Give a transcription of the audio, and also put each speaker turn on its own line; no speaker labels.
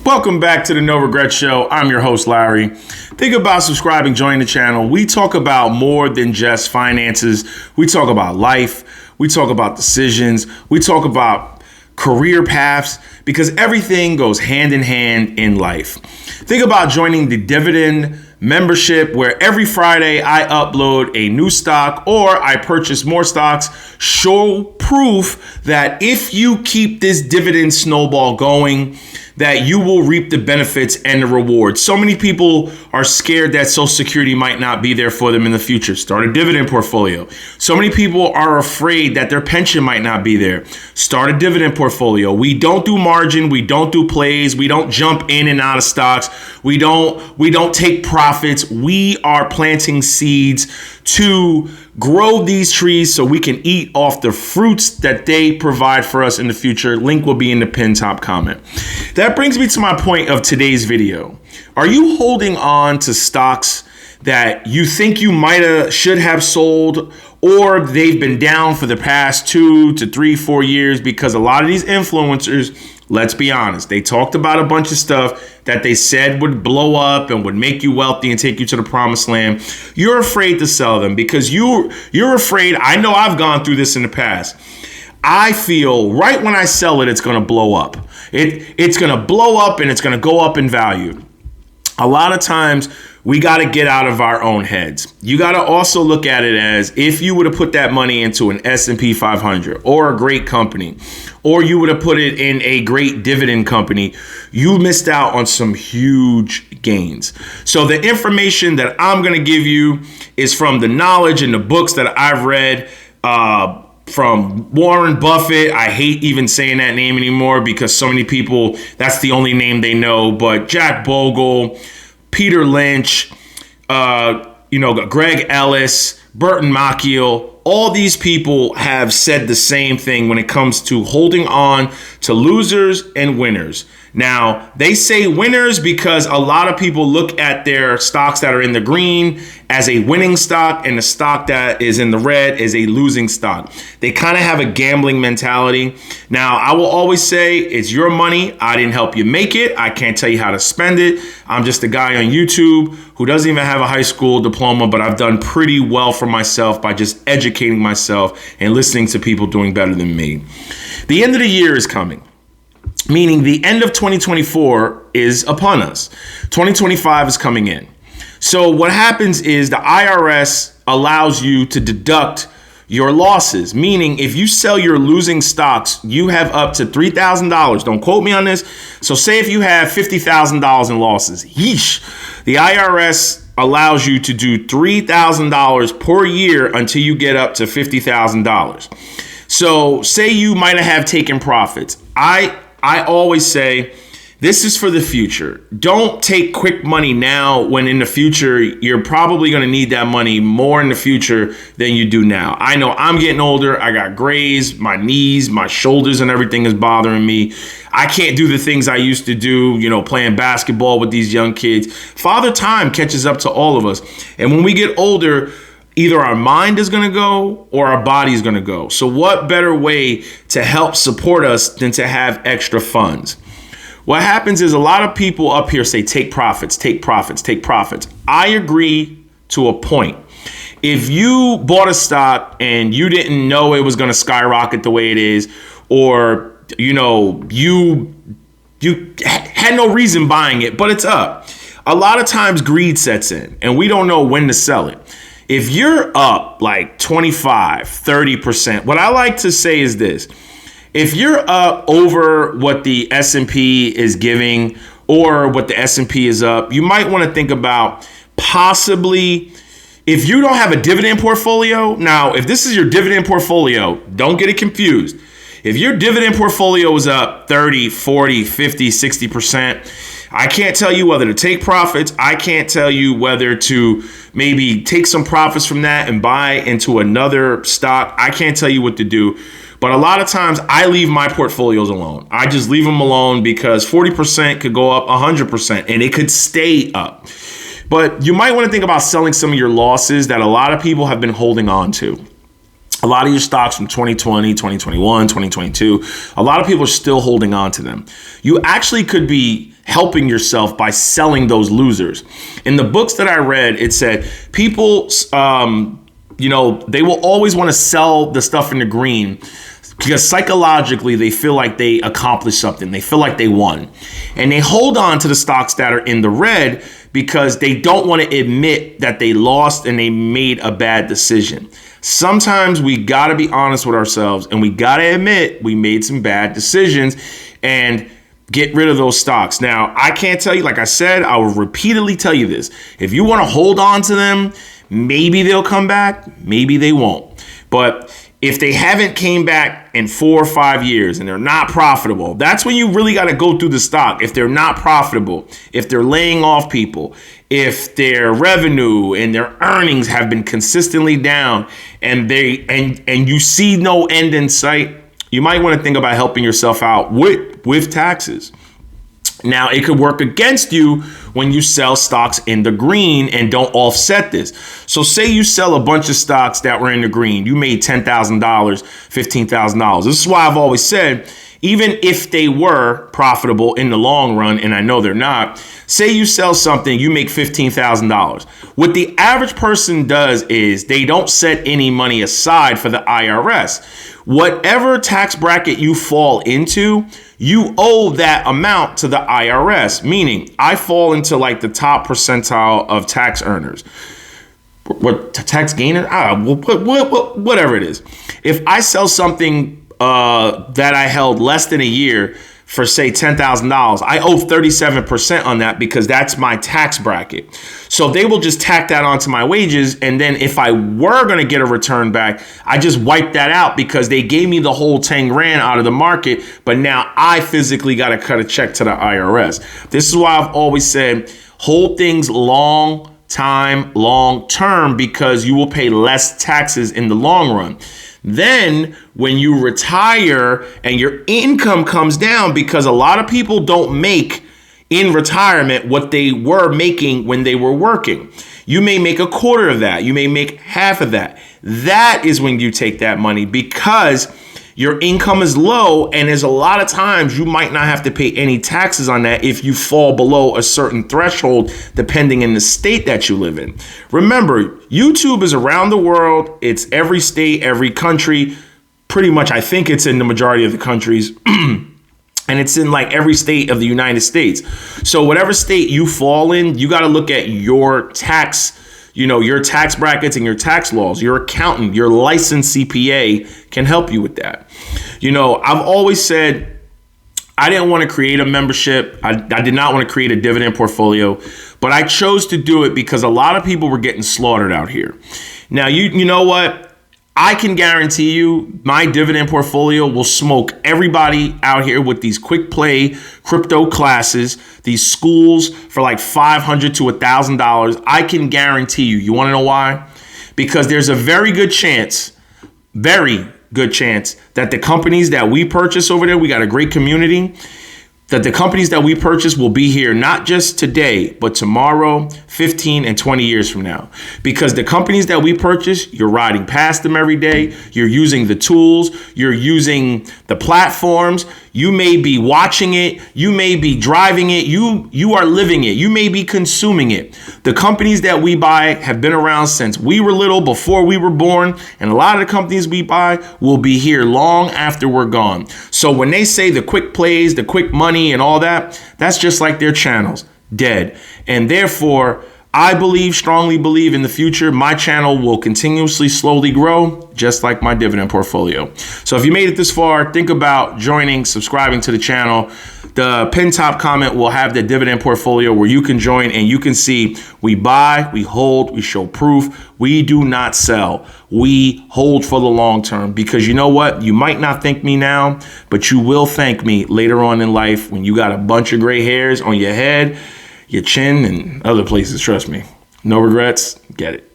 Welcome back to the No Regret Show. I'm your host, Larry. Think about subscribing, join the channel. We talk about more than just finances. We talk about life. We talk about decisions. We talk about career paths because everything goes hand in hand in life. Think about joining the Dividend membership where every Friday I upload a new stock or I purchase more stocks. Show proof that if you keep this dividend snowball going, that you will reap the benefits and the rewards. So many people are scared that Social Security might not be there for them in the future. Start a dividend portfolio. So many people are afraid that their pension might not be there. Start a dividend portfolio. We don't do margin. We don't do plays. We don't jump in and out of stocks. We don't take profits. We are planting seeds to grow these trees so we can eat off the fruits that they provide for us in the future. Link will be in the pinned top comment. That brings me to my point of today's video. Are you holding on to stocks that you think you should have sold, or they've been down for the past 2 to 3, 4 years? Because a lot of these influencers, let's be honest, they talked about a bunch of stuff that they said would blow up and would make you wealthy and take you to the promised land. You're afraid to sell them because you're afraid. I know I've gone through this in the past. I feel right when I sell it, it's going to blow up. It's going to blow up and it's going to go up in value. A lot of times we got to get out of our own heads. You got to also look at it as if you would have put that money into an S&P 500 or a great company, or you would have put it in a great dividend company, you missed out on some huge gains. So the information that I'm going to give you is from the knowledge and the books that I've read, from Warren Buffett. I hate even saying that name anymore because so many people, that's the only name they know. But Jack Bogle, Peter Lynch, Greg Ellis, Burton Malkiel, all these people have said the same thing when it comes to holding on to losers and winners. Now, they say winners because a lot of people look at their stocks that are in the green as a winning stock and the stock that is in the red is a losing stock. They kind of have a gambling mentality. Now, I will always say it's your money. I didn't help you make it. I can't tell you how to spend it. I'm just a guy on YouTube who doesn't even have a high school diploma, but I've done pretty well for myself by just educating myself and listening to people doing better than me. The end of the year is coming. Meaning the end of 2024 is upon us. 2025 is coming in. So what happens is the IRS allows you to deduct your losses. Meaning if you sell your losing stocks, you have up to $3,000. Don't quote me on this. So say if you have $50,000 in losses, yeesh, the IRS allows you to do $3,000 per year until you get up to $50,000. So say you might have taken profits. I always say this is for the future. Don't take quick money now when in the future you're probably going to need that money more in the future than you do now. I know I'm getting older. I got grays, my knees, my shoulders and everything is bothering me. I can't do the things I used to do, playing basketball with these young kids. Father Time catches up to all of us. And when we get older, either our mind is going to go or our body is going to go. So what better way to help support us than to have extra funds? What happens is a lot of people up here say, take profits, take profits, take profits. I agree to a point. If you bought a stock and you didn't know it was going to skyrocket the way it is, or, you had no reason buying it, but it's up. A lot of times greed sets in and we don't know when to sell it. If you're up like 25, 30%, what I like to say is this. If you're up over what the S&P is giving or what the S&P is up, you might want to think about possibly, if you don't have a dividend portfolio. Now, if this is your dividend portfolio, don't get it confused. If your dividend portfolio is up 30, 40, 50, 60%, I can't tell you whether to take profits. I can't tell you whether to maybe take some profits from that and buy into another stock. I can't tell you what to do. But a lot of times I leave my portfolios alone. I just leave them alone because 40% could go up 100% and it could stay up. But you might want to think about selling some of your losses that a lot of people have been holding on to. A lot of your stocks from 2020, 2021, 2022, a lot of people are still holding on to them. You actually could be helping yourself by selling those losers. In the books that I read, it said people, they will always want to sell the stuff in the green because psychologically they feel like they accomplished something. They feel like they won. And they hold on to the stocks that are in the red because they don't want to admit that they lost and they made a bad decision. Sometimes we got to be honest with ourselves and we got to admit we made some bad decisions and get rid of those stocks. Now, I can't tell you, like I said, I will repeatedly tell you this. If you want to hold on to them, maybe they'll come back, maybe they won't. But if they haven't came back in 4 or 5 years and they're not profitable, that's when you really got to go through the stock. If they're not profitable, if they're laying off people, if their revenue and their earnings have been consistently down and you see no end in sight, you might want to think about helping yourself out with taxes. Now, it could work against you when you sell stocks in the green and don't offset this. So say you sell a bunch of stocks that were in the green. You made $10,000, $15,000. This is why I've always said, even if they were profitable in the long run, and I know they're not, say you sell something, you make $15,000. What the average person does is they don't set any money aside for the IRS. Whatever tax bracket you fall into, you owe that amount to the IRS, meaning I fall into like the top percentile of tax earners. What tax gainer? Whatever it is. If I sell something that I held less than a year for say $10,000, I owe 37% on that because that's my tax bracket. So they will just tack that onto my wages. And then if I were going to get a return back, I just wipe that out because they gave me the whole 10 grand out of the market. But now I physically got to cut a check to the IRS. This is why I've always said, hold things long term, because you will pay less taxes in the long run. Then when you retire and your income comes down, because a lot of people don't make in retirement what they were making when they were working. You may make a quarter of that. You may make half of that. That is when you take that money because your income is low, and there's a lot of times you might not have to pay any taxes on that if you fall below a certain threshold, depending in the state that you live in. Remember, YouTube is around the world. It's every state, every country. Pretty much, I think it's in the majority of the countries. And it's in like every state of the United States. So whatever state you fall in, you got to look at your tax brackets and your tax laws. Your accountant, your licensed CPA can help you with that. I've always said I didn't want to create a membership. I did not want to create a dividend portfolio, but I chose to do it because a lot of people were getting slaughtered out here. Now, you know what? I can guarantee you my dividend portfolio will smoke everybody out here with these quick play crypto classes, these schools for like $500 to $1,000. I can guarantee you. You want to know why? Because there's a very good chance that the companies that we purchase over there, we got a great community, that the companies that we purchase will be here not just today, but tomorrow, 15 and 20 years from now. Because the companies that we purchase, you're riding past them every day. You're using the tools. You're using the platforms. You may be watching it. You may be driving it. You are living it. You may be consuming it. The companies that we buy have been around since we were little, before we were born. And a lot of the companies we buy will be here long after we're gone. So when they say the quick plays, the quick money and all that, that's just like their channels, dead. And therefore, I strongly believe in the future, my channel will continuously slowly grow, just like my dividend portfolio. So if you made it this far, think about subscribing to the channel. The pinned top comment will have the dividend portfolio where you can join and you can see we buy, we hold, we show proof. We do not sell. We hold for the long term, because you know what? You might not thank me now, but you will thank me later on in life when you got a bunch of gray hairs on your head, your chin, and other places. Trust me. No regrets. Get it.